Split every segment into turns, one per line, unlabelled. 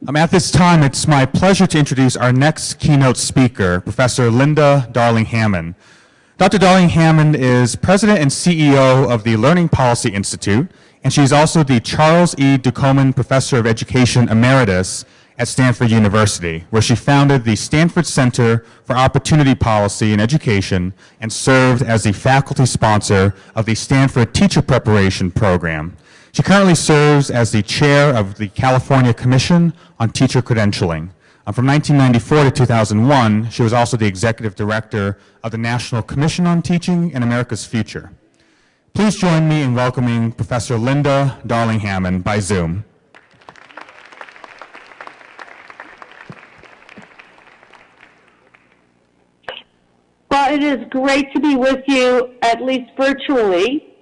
At this time, it's my pleasure to introduce our next keynote speaker, Professor Linda Darling Hammond. Dr. Darling Hammond is President and CEO of the Learning Policy Institute, and she's also the Charles E. Ducoman Professor of Education Emeritus at Stanford University, where she founded the Stanford Center for Opportunity Policy in Education and served as the faculty sponsor of the Stanford Teacher Preparation Program. She currently serves as the chair of the California Commission on Teacher Credentialing. From 1994 to 2001, she was also the executive director of the National Commission on Teaching and America's Future. Please join me in welcoming Professor Linda Darling Hammond by Zoom.
Well, it is great to be with you, at least virtually.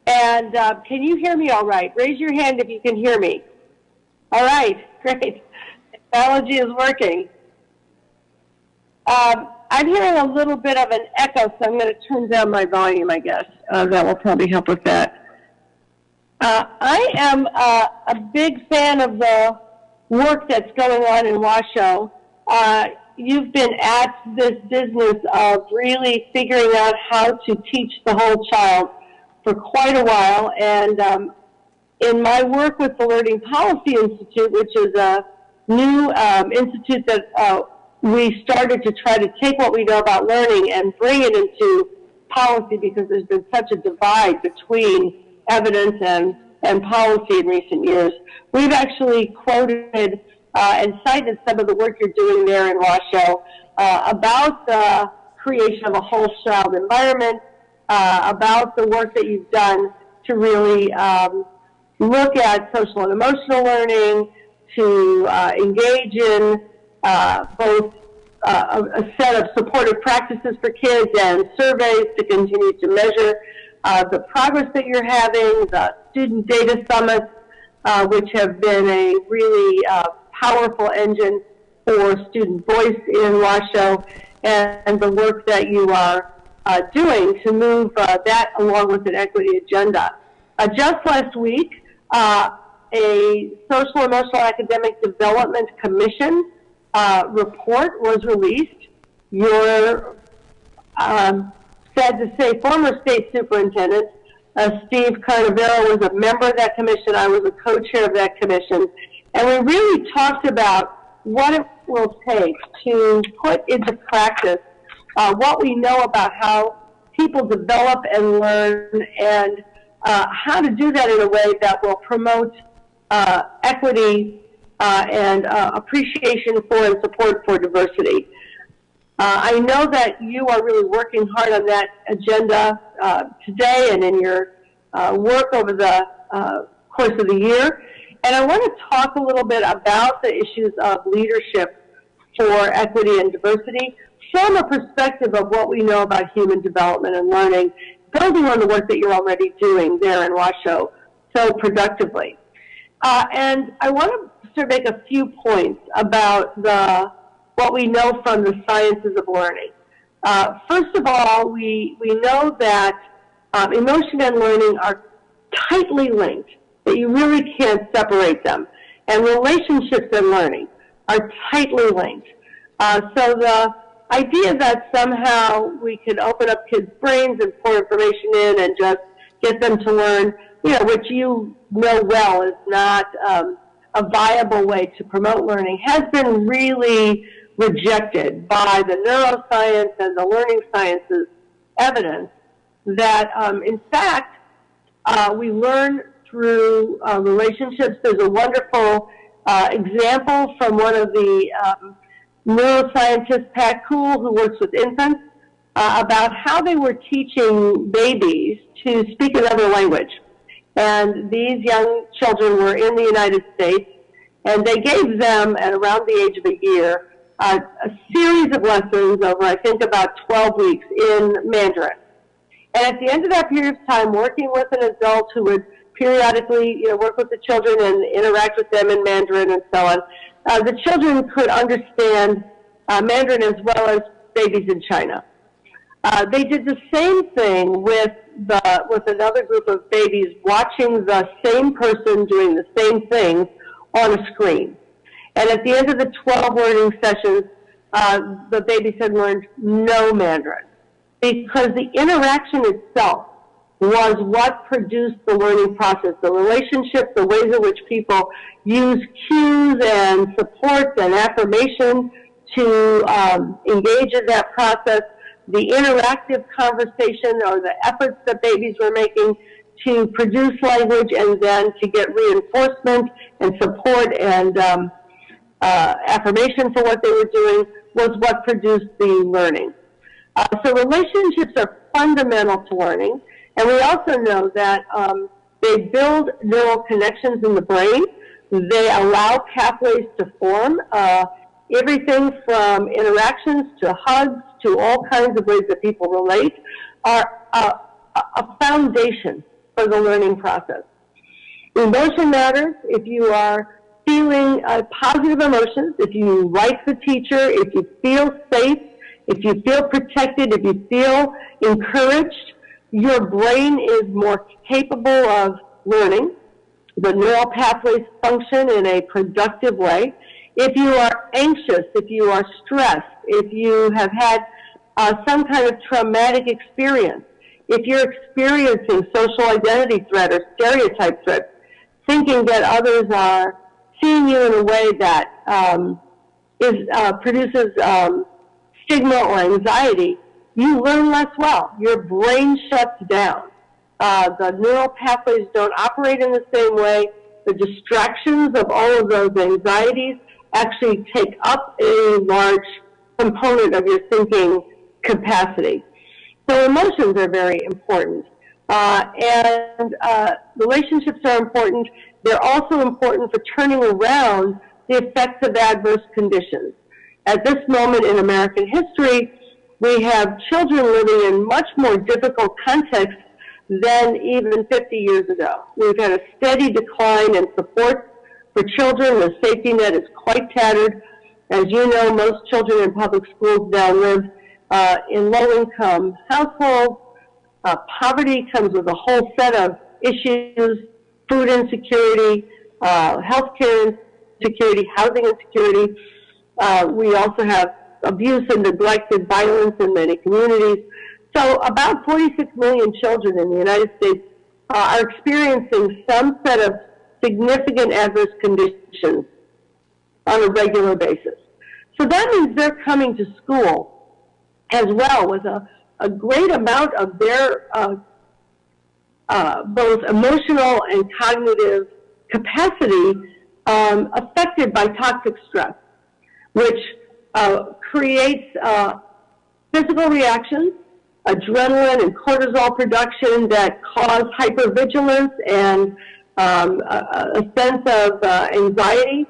And can you hear me all right? Raise your hand if you can hear me. All right, great. Technology is working. I'm hearing a little bit of an echo, so I'm going to turn down my volume, I guess. That will probably help with that. I am a big fan of the work that's going on in Washoe. You've been at this business of really figuring out how to teach the whole child for quite a while, and in my work with the Learning Policy Institute, which is a new institute that we started to try to take what we know about learning and bring it into policy, because there's been such a divide between evidence and policy in recent years. We've actually quoted and cited some of the work you're doing there in Washoe about the creation of a whole child environment, about the work that you've done to really look at social and emotional learning, to engage in both a set of supportive practices for kids and surveys to continue to measure the progress that you're having, the student data summits, which have been a really powerful engine for student voice in Washoe, and the work that you are doing to move that along with an equity agenda. Just last week, a Social Emotional Academic Development Commission report was released. Your, sad to say, former state superintendent, Steve Carnavero, was a member of that commission. I was a co-chair of that commission. And we really talked about what it will take to put into practice what we know about how people develop and learn, and how to do that in a way that will promote equity and appreciation for and support for diversity. I know that you are really working hard on that agenda today and in your work over the course of the year. And I want to talk a little bit about the issues of leadership for equity and diversity from a perspective of what we know about human development and learning, building on the work that you're already doing there in Washoe so productively. And I want to sort of make a few points about what we know from the sciences of learning. First of all, we know that emotion and learning are tightly linked, that you really can't separate them. And relationships and learning are tightly linked. So the idea that somehow we can open up kids' brains and pour information in and just get them to learn, which you know well is not a viable way to promote learning, has been really rejected by the neuroscience and the learning sciences evidence that, in fact, we learn through relationships. There's a wonderful example from one of the neuroscientist, Pat Cool, who works with infants, about how they were teaching babies to speak another language. And these young children were in the United States, and they gave them, at around the age of a year, a series of lessons over, I think, about 12 weeks in Mandarin. And at the end of that period of time, working with an adult who would periodically, work with the children and interact with them in Mandarin and so on, the children could understand Mandarin as well as babies in China. They did the same thing with another group of babies watching the same person doing the same things on a screen. And at the end of the 12 learning sessions, the babies had learned no Mandarin, because the interaction itself was what produced the learning process, the relationships, the ways in which people use cues and supports and affirmation to engage in that process, the interactive conversation or the efforts that babies were making to produce language and then to get reinforcement and support and affirmation for what they were doing was what produced the learning. So relationships are fundamental to learning, and we also know that they build neural connections in the brain. They allow pathways to form, everything from interactions to hugs to all kinds of ways that people relate are a foundation for the learning process. Emotion matters. If you are feeling positive emotions, if you like the teacher, if you feel safe, if you feel protected, if you feel encouraged, your brain is more capable of learning. The neural pathways function in a productive way. If you are anxious, if you are stressed, if you have had some kind of traumatic experience, if you're experiencing social identity threat or stereotype threat, thinking that others are seeing you in a way that produces stigma or anxiety, you learn less well. Your brain shuts down. The neural pathways don't operate in the same way. The distractions of all of those anxieties actually take up a large component of your thinking capacity. So emotions are very important. And relationships are important. They're also important for turning around the effects of adverse conditions. At this moment in American history, we have children living in much more difficult contexts than even 50 years ago. We've had a steady decline in support for children. The safety net is quite tattered. As you know, most children in public schools now live in low-income households. Poverty comes with a whole set of issues: food insecurity, healthcare insecurity, housing insecurity. We also have abuse and neglect and violence in many communities. So about 46 million children in the United States are experiencing some set of significant adverse conditions on a regular basis. So that means they're coming to school as well with a great amount of their both emotional and cognitive capacity affected by toxic stress, which creates physical reactions, adrenaline and cortisol production that cause hypervigilance and a sense of anxiety,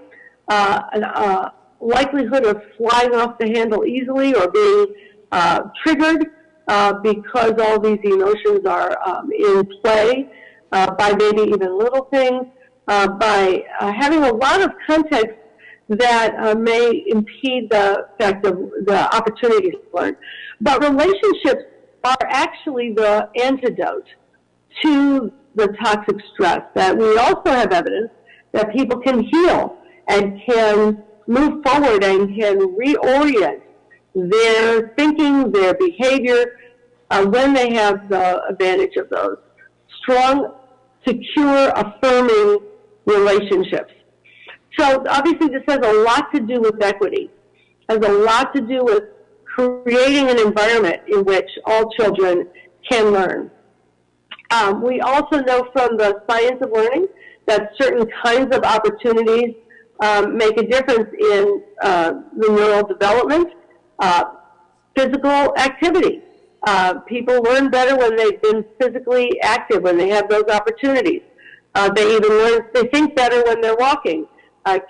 likelihood of flying off the handle easily or being triggered because all these emotions are in play by maybe even little things, by having a lot of context that may impede the effect of the opportunities to learn. But relationships are actually the antidote to the toxic stress, that we also have evidence that people can heal and can move forward and can reorient their thinking, their behavior, when they have the advantage of those strong, secure, affirming relationships. So obviously this has a lot to do with equity, has a lot to do with creating an environment in which all children can learn. We also know from the science of learning that certain kinds of opportunities make a difference in the neural development. Physical activity. People learn better when they've been physically active, when they have those opportunities. They think better when they're walking.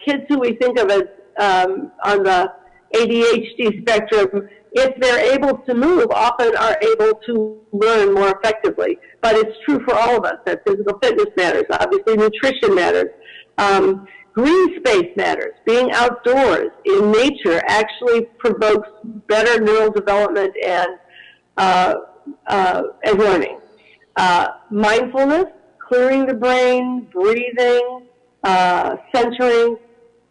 Kids who we think of as on the ADHD spectrum, if they're able to move, often are able to learn more effectively. But it's true for all of us that physical fitness matters. Obviously, nutrition matters. Green space matters. Being outdoors in nature actually provokes better neural development and learning. Mindfulness, clearing the brain, breathing, centering,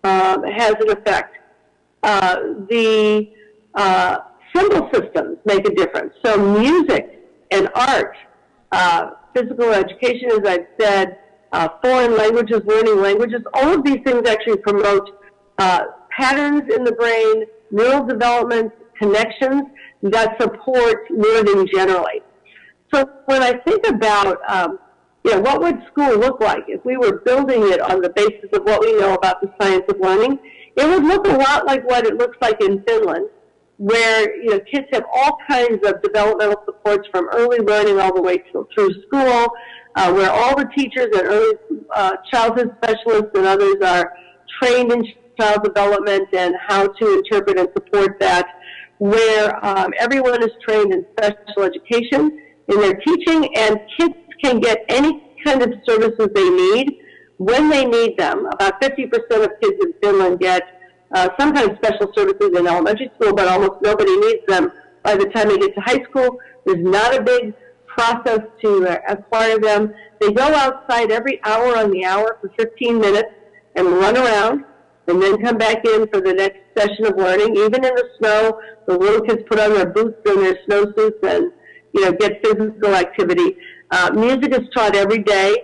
has an effect. The symbol systems make a difference. So music and art, physical education, as I've said, foreign languages, learning languages, all of these things actually promote patterns in the brain, neural development, connections that support learning generally. So when I think about, what would school look like if we were building it on the basis of what we know about the science of learning, it would look a lot like what it looks like in Finland, where kids have all kinds of developmental supports from early learning all the way through school, where all the teachers and early childhood specialists and others are trained in child development and how to interpret and support that, where everyone is trained in special education in their teaching, and kids can get any kind of services they need when they need them. About 50% of kids in Finland get some kind of special services in elementary school, but almost nobody needs them by the time they get to high school. There's not a big process to acquire them. They go outside every hour on the hour for 15 minutes and run around, and then come back in for the next session of learning. Even in the snow, the little kids put on their boots and their snowsuits and get physical activity. Music is taught every day.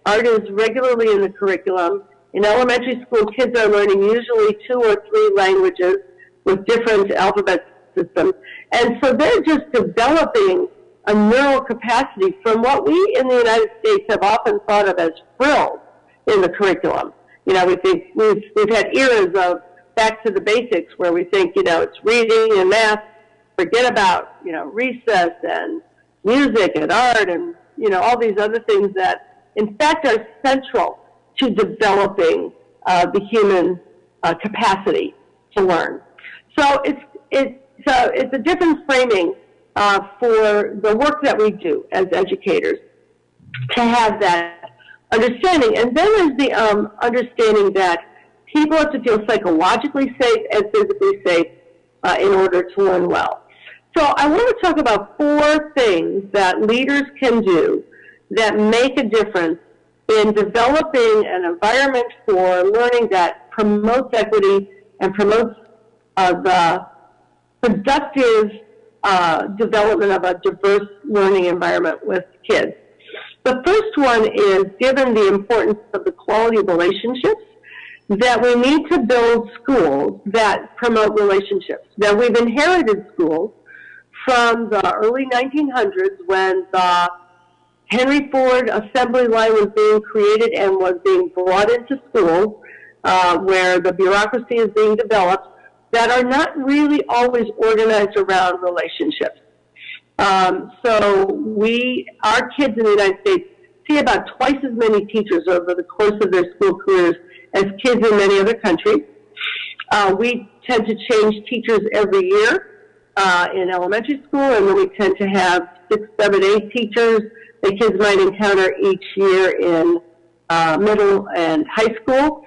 Art is regularly in the curriculum. In elementary school, kids are learning usually 2 or 3 languages with different alphabet systems. And so they're just developing a neural capacity from what we in the United States have often thought of as frills in the curriculum. We think we've had eras of back to the basics where we think, it's reading and math, forget about, recess and music and art and, all these other things that, in fact, are central to developing the human capacity to learn. So it's a different framing for the work that we do as educators to have that understanding. And then there's the understanding that people have to feel psychologically safe and physically safe in order to learn well. So I want to talk about 4 things that leaders can do that make a difference in developing an environment for learning that promotes equity and promotes the productive development of a diverse learning environment with kids. The first one is, given the importance of the quality of relationships, that we need to build schools that promote relationships. Now, we've inherited schools from the early 1900s when the Henry Ford assembly line was being created and was being brought into schools, where the bureaucracy is being developed, that are not really always organized around relationships. So our kids in the United States see about twice as many teachers over the course of their school careers as kids in many other countries. We tend to change teachers every year in elementary school, and then we tend to have 6, 7, 8 teachers that kids might encounter each year in middle and high school.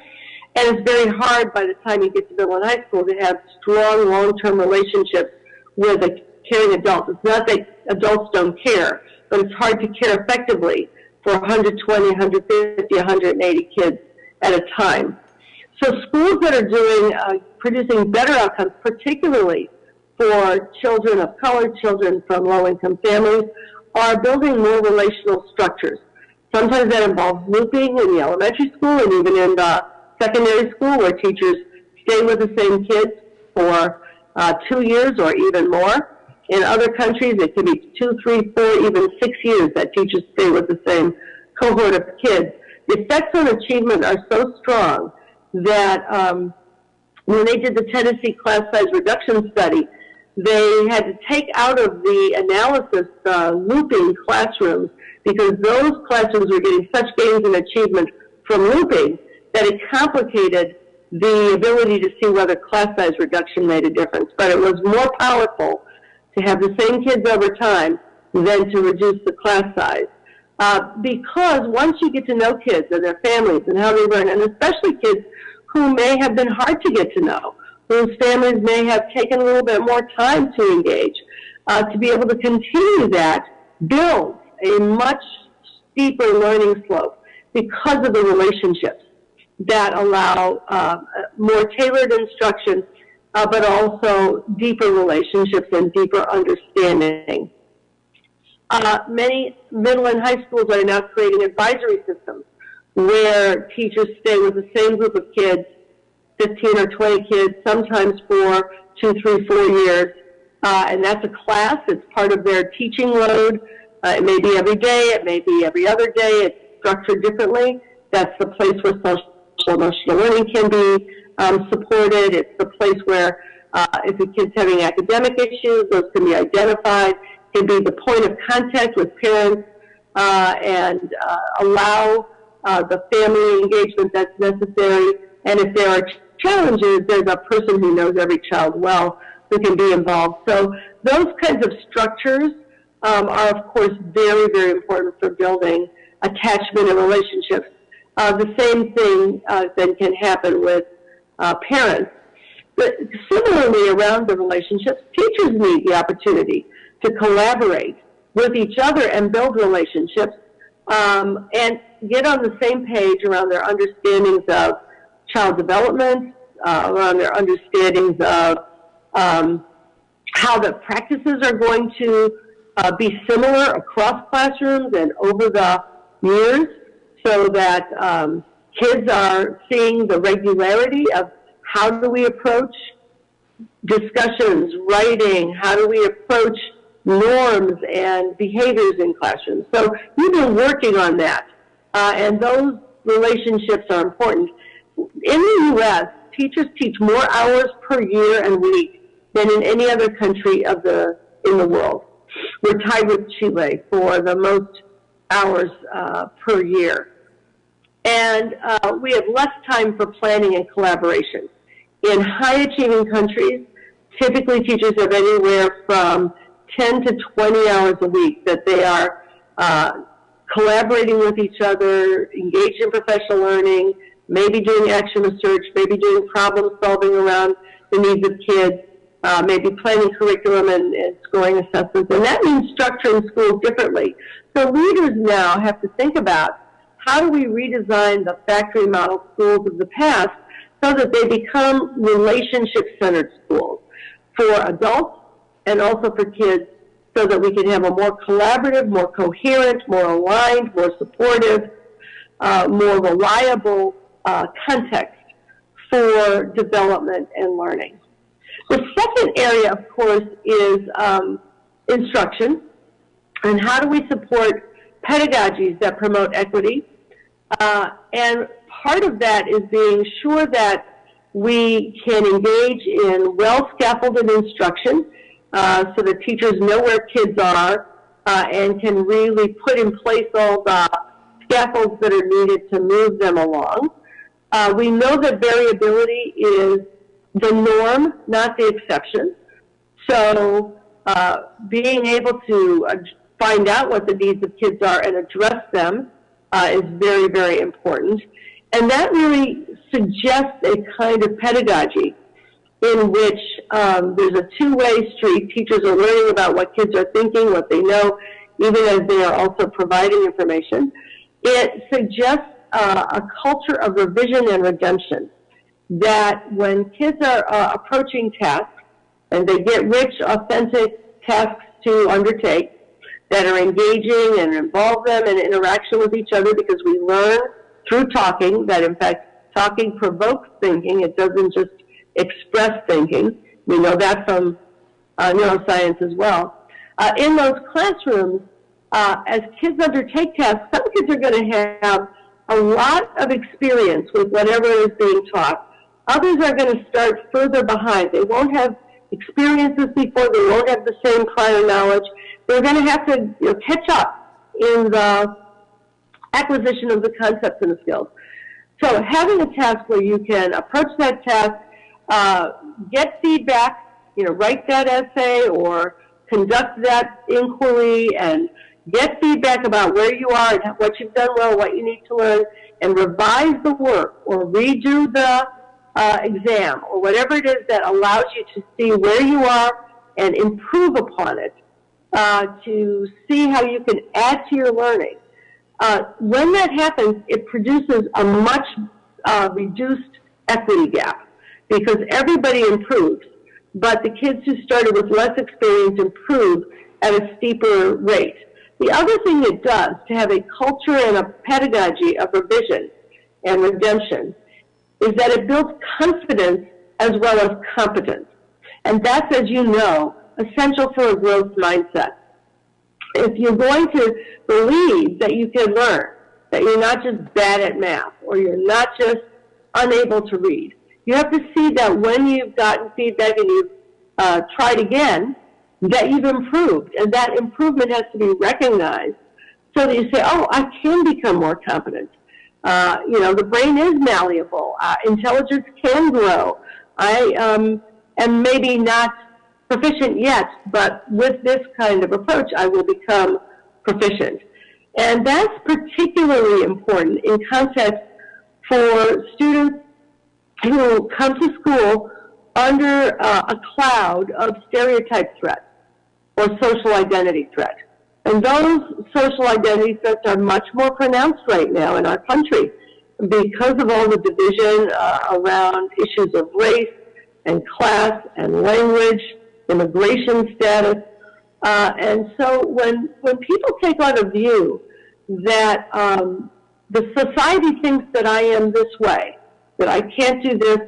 And it's very hard by the time you get to middle and high school to have strong long-term relationships with a caring adult. It's not that adults don't care, but it's hard to care effectively for 120, 150, 180 kids at a time. So schools that are doing, producing better outcomes, particularly for children of color, children from low-income families, are building more relational structures. Sometimes that involves looping in the elementary school and even in the secondary school, where teachers stay with the same kids for 2 years or even more. In other countries, it could be 2, 3, 4, even 6 years that teachers stay with the same cohort of kids. The effects on achievement are so strong that when they did the Tennessee class size reduction study, they had to take out of the analysis looping classrooms, because those classrooms were getting such gains in achievement from looping that it complicated the ability to see whether class size reduction made a difference. But it was more powerful to have the same kids over time than to reduce the class size. Because once you get to know kids and their families and how they learn, and especially kids who may have been hard to get to know, whose families may have taken a little bit more time to engage, to be able to continue that builds a much steeper learning slope because of the relationships that allow more tailored instruction, but also deeper relationships and deeper understanding. Many middle and high schools are now creating advisory systems where teachers stay with the same group of kids, 15 or 20 kids, sometimes for 2, 3, 4 years. And that's a class. It's part of their teaching load. It may be every day. It may be every other day. It's structured differently. That's the place where social emotional learning can be supported. It's the place where if a kid's having academic issues, those can be identified. It can be the point of contact with parents and allow the family engagement that's necessary. And if there are challenges, there's a person who knows every child well who can be involved. So those kinds of structures are, of course, very, very important for building attachment and relationships. The same thing then can happen with parents. But similarly, around the relationships, teachers need the opportunity to collaborate with each other and build relationships and get on the same page around their understandings of child development, around their understandings of how the practices are going to be similar across classrooms and over the years, so that kids are seeing the regularity of how do we approach discussions, writing, how do we approach norms and behaviors in classrooms. So we've been working on that, and those relationships are important. In the U.S., teachers teach more hours per year and week than in any other country in the world. We're tied with Chile for the most hours per year. And we have less time for planning and collaboration. In high-achieving countries, typically teachers have anywhere from 10 to 20 hours a week that they are collaborating with each other, engaged in professional learning, maybe doing action research, maybe doing problem solving around the needs of kids, maybe planning curriculum and scoring assessments. And that means structuring schools differently. So leaders now have to think about how do we redesign the factory model schools of the past so that they become relationship-centered schools for adults and also for kids, so that we can have a more collaborative, more coherent, more aligned, more supportive, more reliable context for development and learning. The second area, of course, is instruction, and how do we support pedagogies that promote equity. And part of that is being sure that we can engage in well-scaffolded instruction so that teachers know where kids are and can really put in place all the scaffolds that are needed to move them along. We know that variability is the norm, not the exception. So being able to find out what the needs of kids are and address them is very, very important. And that really suggests a kind of pedagogy in which there's a two-way street. Teachers are learning about what kids are thinking, what they know, even as they are also providing information. It suggests a culture of revision and redemption, that when kids are approaching tasks and they get rich, authentic tasks to undertake that are engaging and involve them in interaction with each other, because we learn through talking that, in fact, talking provokes thinking. It doesn't just express thinking. We know that from neuroscience as well. In those classrooms, as kids undertake tasks, some kids are going to have a lot of experience with whatever is being taught. Others are going to start further behind. They won't have experiences before. They won't have the same prior knowledge. They're going to have to catch up in the acquisition of the concepts and the skills. So having a task where you can approach that task, get feedback, write that essay or conduct that inquiry and get feedback about where you are and what you've done well, what you need to learn, and revise the work or redo the exam or whatever it is that allows you to see where you are and improve upon it, to see how you can add to your learning. When that happens, it produces a much reduced equity gap because everybody improves, but the kids who started with less experience improve at a steeper rate. The other thing it does to have a culture and a pedagogy of revision and redemption is that it builds confidence as well as competence. And that's, as you know, essential for a growth mindset. If you're going to believe that you can learn, that you're not just bad at math or you're not just unable to read, you have to see that when you've gotten feedback and you've tried again, that you've improved. And that improvement has to be recognized so that you say, oh, I can become more competent. The brain is malleable. Intelligence can grow. I am maybe not proficient yet, but with this kind of approach, I will become proficient. And that's particularly important in context for students who come to school under a cloud of stereotype threats or social identity threats. And those social identity threats are much more pronounced right now in our country because of all the division around issues of race and class and language, immigration status. And so when people take on a view that the society thinks that I am this way, that I can't do this,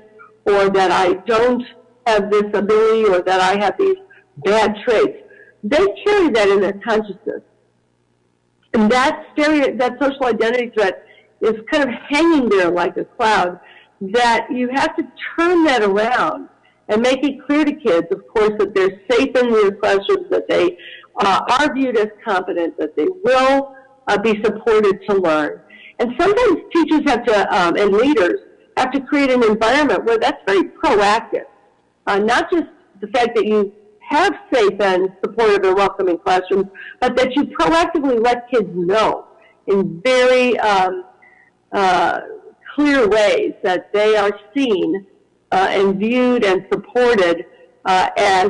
or that I don't have this ability, or that I have these bad traits, they carry that in their consciousness. And that social identity threat is kind of hanging there like a cloud, that you have to turn that around and make it clear to kids, of course, that they're safe in their classrooms, that they are viewed as competent, that they will be supported to learn. And sometimes teachers have to, and leaders, have to create an environment where that's very proactive. Not just the fact that you have safe and supportive and welcoming classrooms, but that you proactively let kids know in very clear ways that they are seen and viewed and supported as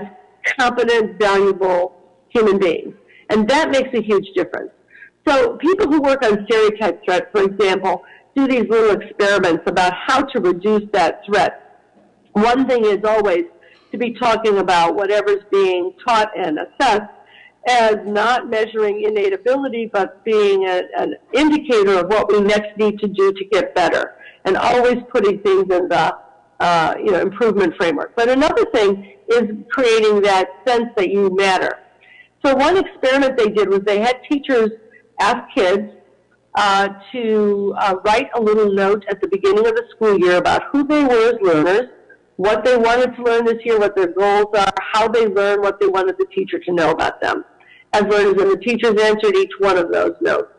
competent, valuable human beings. And that makes a huge difference. So people who work on stereotype threats, for example, do these little experiments about how to reduce that threat. One thing is always to be talking about whatever's being taught and assessed as not measuring innate ability, but being an indicator of what we next need to do to get better, and always putting things in the improvement framework. But another thing is creating that sense that you matter. So one experiment they did was they had teachers ask kids to write a little note at the beginning of the school year about who they were as learners, what they wanted to learn this year, what their goals are, how they learn, what they wanted the teacher to know about them as learners, and the teachers answered each one of those notes.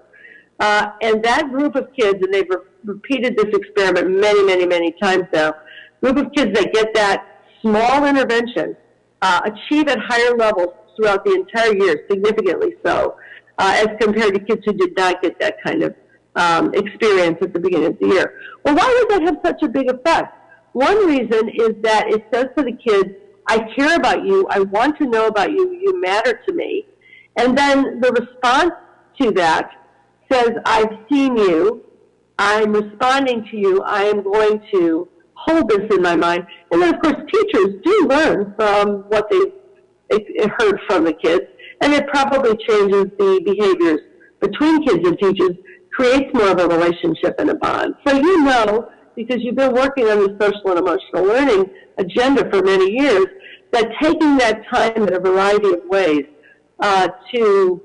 And that group of kids, and they've repeated this experiment many, many, many times now, group of kids that get that small intervention achieve at higher levels throughout the entire year, significantly so, as compared to kids who did not get that kind of experience at the beginning of the year. Well, why would that have such a big effect? One reason is that it says to the kids, I care about you, I want to know about you, you matter to me. And then the response to that says, I've seen you, I'm responding to you, I am going to hold this in my mind. And then, of course, teachers do learn from what they've heard from the kids, and it probably changes the behaviors between kids and teachers, creates more of a relationship and a bond. So you know, because you've been working on the social and emotional learning agenda for many years, that taking that time in a variety of ways to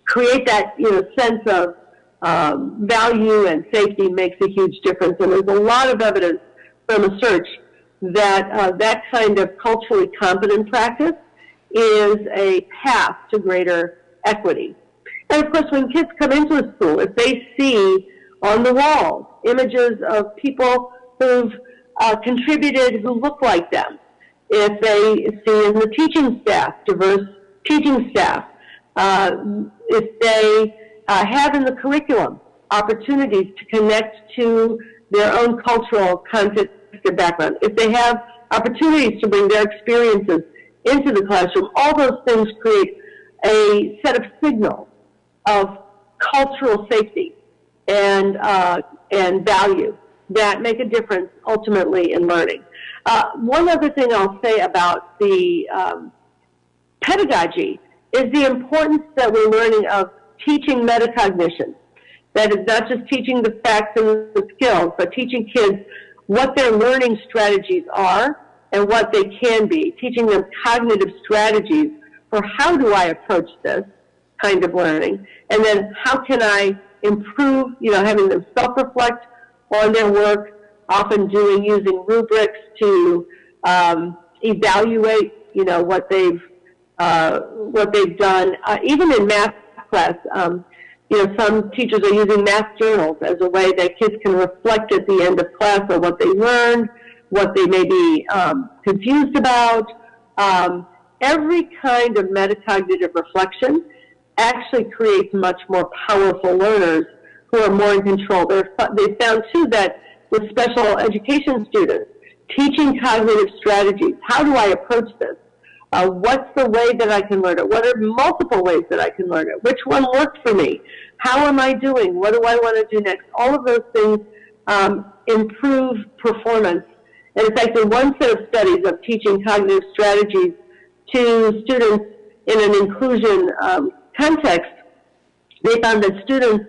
create that sense of value and safety makes a huge difference. And there's a lot of evidence from research that that kind of culturally competent practice is a path to greater equity. And of course, when kids come into a school, if they see on the walls images of people who've contributed who look like them, if they see in the teaching staff, diverse teaching staff, if they have in the curriculum opportunities to connect to their own cultural context and background, if they have opportunities to bring their experiences into the classroom, all those things create a set of signals of cultural safety and value that make a difference ultimately in learning. One other thing I'll say about the pedagogy is the importance that we're learning of teaching metacognition. That is not just teaching the facts and the skills, but teaching kids what their learning strategies are and what they can be, teaching them cognitive strategies for how do I approach this kind of learning, and then how can I improve, having them self-reflect on their work, often using rubrics to evaluate, what they've done. Even in math class, some teachers are using math journals as a way that kids can reflect at the end of class on what they learned, what they may be confused about. Every kind of metacognitive reflection actually creates much more powerful learners who are more in control. They found, too, that with special education students, teaching cognitive strategies, how do I approach this? What's the way that I can learn it? What are multiple ways that I can learn it? Which one worked for me? How am I doing? What do I want to do next? All of those things improve performance. And in fact, in one set of studies of teaching cognitive strategies to students in an inclusion context, they found that students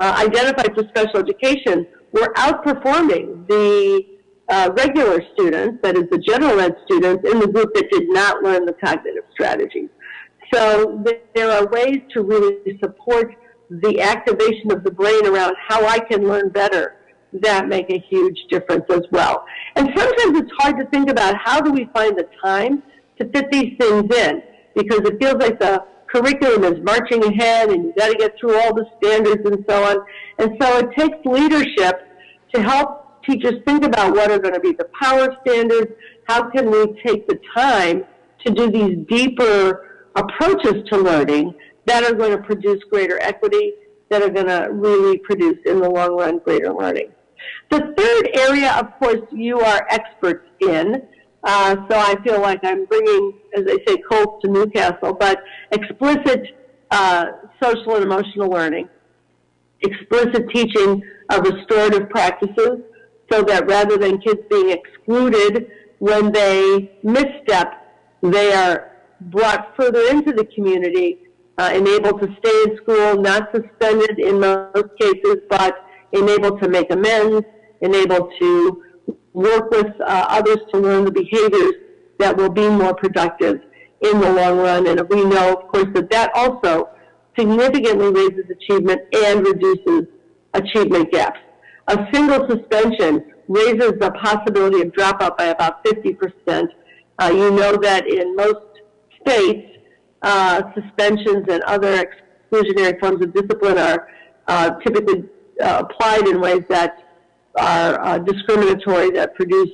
identified for special education were outperforming the regular students, that is the general ed students, in the group that did not learn the cognitive strategies. So there are ways to really support the activation of the brain around how I can learn better that make a huge difference as well. And sometimes it's hard to think about how do we find the time to fit these things in, because it feels like the curriculum is marching ahead and you've got to get through all the standards and so on. And so it takes leadership to help teachers think about what are going to be the power standards, how can we take the time to do these deeper approaches to learning that are going to produce greater equity, that are going to really produce in the long run greater learning. The third area, of course, you are experts in. So I feel like I'm bringing, as they say, Colts to Newcastle, but explicit social and emotional learning, explicit teaching of restorative practices, so that rather than kids being excluded when they misstep, they are brought further into the community, enabled to stay in school, not suspended in most cases, but enabled to make amends, enabled to work with others to learn the behaviors that will be more productive in the long run. And we know, of course, that that also significantly raises achievement and reduces achievement gaps. A single suspension raises the possibility of dropout by about 50%. You know that in most states, suspensions and other exclusionary forms of discipline are typically applied in ways that are discriminatory, that produce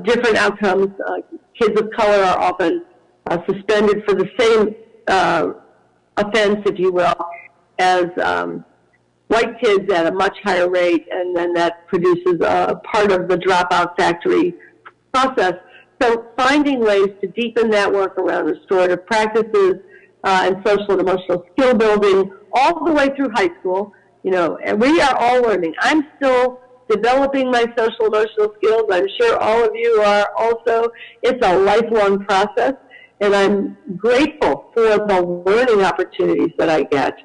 different outcomes. Kids of color are often suspended for the same offense, if you will, as white kids at a much higher rate, and then that produces part of the dropout factory process. So finding ways to deepen that work around restorative practices and social and emotional skill building all the way through high school. And we are all learning. I'm still developing my social emotional skills. I'm sure all of you are also. It's a lifelong process, and I'm grateful for the learning opportunities that I get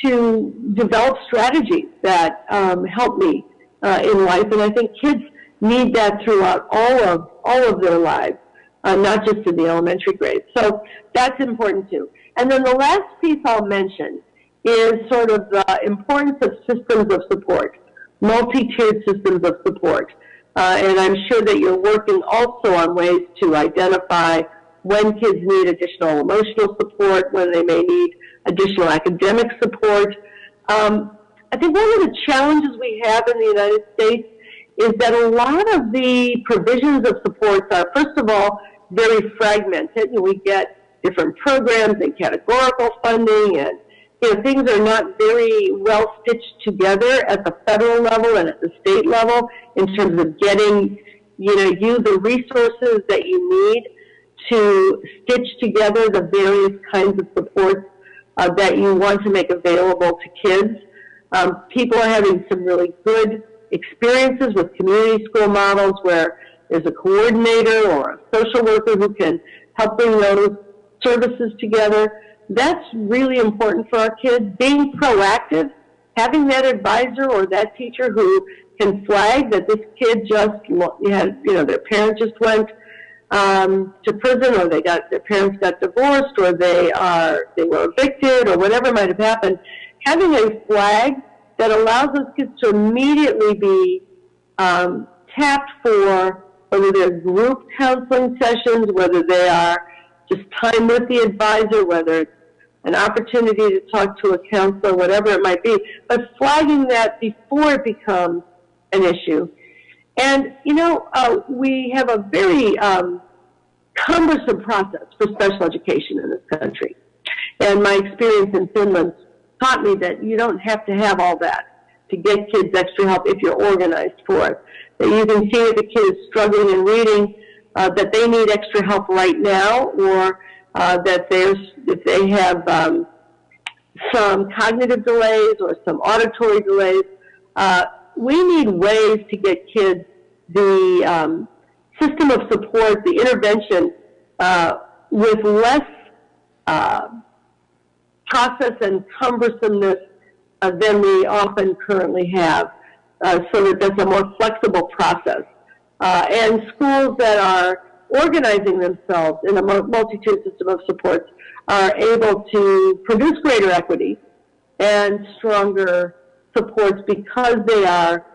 to develop strategies that help me in life. And I think kids need that throughout all of their lives, not just in the elementary grades. So that's important too. And then the last piece I'll mention is sort of the importance of systems of support, multi-tiered systems of support. And I'm sure that you're working also on ways to identify when kids need additional emotional support, when they may need additional academic support. I think one of the challenges we have in the United States is that a lot of the provisions of supports are, first of all, very fragmented. We get different programs and categorical funding, and things are not very well stitched together at the federal level and at the state level in terms of getting, you the resources that you need to stitch together the various kinds of supports that you want to make available to kids. People are having some really good experiences with community school models where there's a coordinator or a social worker who can help bring those services together. That's really important for our kids. Being proactive, having that advisor or that teacher who can flag that this kid just had, their parents just went to prison, or their parents got divorced, or they were evicted, or whatever might have happened. Having a flag that allows those kids to immediately be tapped for whether they're group counseling sessions, whether they are just time with the advisor, whether it's an opportunity to talk to a counselor, whatever it might be, but flagging that before it becomes an issue. And, we have a very cumbersome process for special education in this country. And my experience in Finland taught me that you don't have to have all that to get kids extra help if you're organized for it. That you can see that the kid is struggling in reading, that they need extra help right now, or that if they have some cognitive delays or some auditory delays, we need ways to get kids the system of support, the intervention, with less process and cumbersomeness than we often currently have, so that there's a more flexible process. And schools that are organizing themselves in a multitude system of supports are able to produce greater equity and stronger supports because they are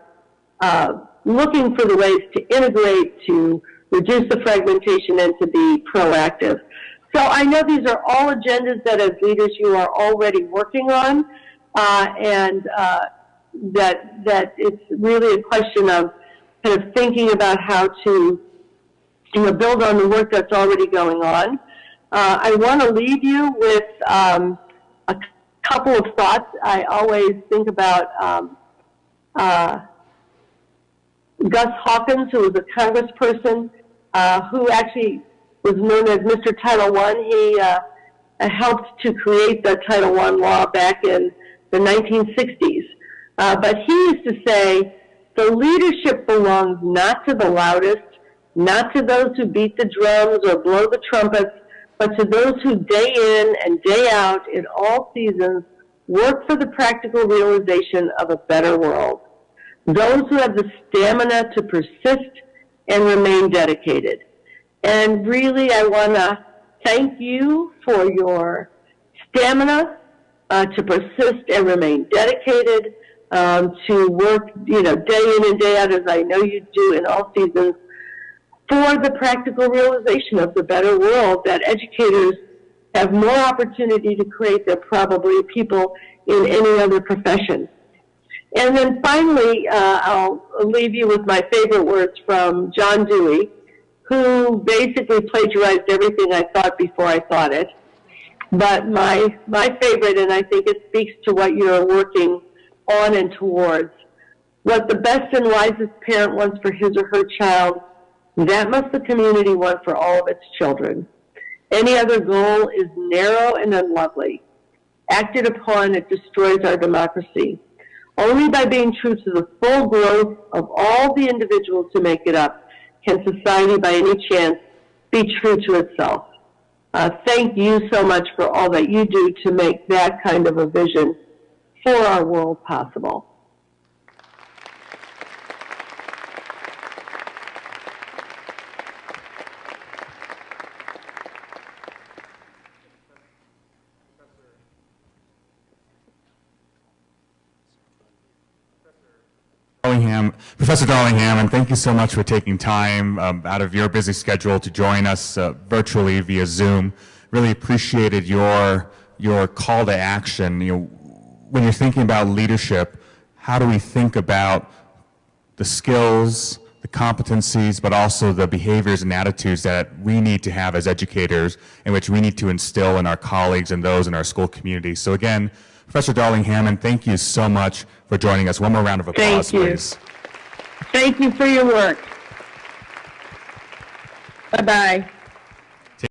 looking for the ways to integrate, to reduce the fragmentation, and to be proactive. So I know these are all agendas that as leaders you are already working on, and that it's really a question of kind of thinking about how to build on the work that's already going on. I want to leave you with a couple of thoughts. I always think about Gus Hawkins, who was a congressperson, who actually was known as Mr. Title I. He helped to create the Title I law back in the 1960s. But he used to say, the leadership belongs not to the loudest, not to those who beat the drums or blow the trumpets, but to those who day in and day out in all seasons work for the practical realization of a better world. Those who have the stamina to persist and remain dedicated. And really, I want to thank you for your stamina to persist and remain dedicated, to work, day in and day out, as I know you do in all seasons, for the practical realization of the better world that educators have more opportunity to create than probably people in any other profession. And then finally, I'll leave you with my favorite words from John Dewey, who basically plagiarized everything I thought before I thought it. But my favorite, and I think it speaks to what you're working on and towards, what the best and wisest parent wants for his or her child, that must the community want for all of its children. Any other goal is narrow and unlovely. Acted upon, it destroys our democracy. Only by being true to the full growth of all the individuals who make it up can society by any chance be true to itself. Thank you so much for all that you do to make that kind of a vision for our world possible.
Professor Darling Hammond, thank you so much for taking time out of your busy schedule to join us virtually via Zoom. Really appreciated your call to action. When you're thinking about leadership, how do we think about the skills, the competencies, but also the behaviors and attitudes that we need to have as educators, and which we need to instill in our colleagues and those in our school community. So again, Professor Darling Hammond, thank you so much for joining us. One more round of applause, please.
Thank you for your work. Bye-bye.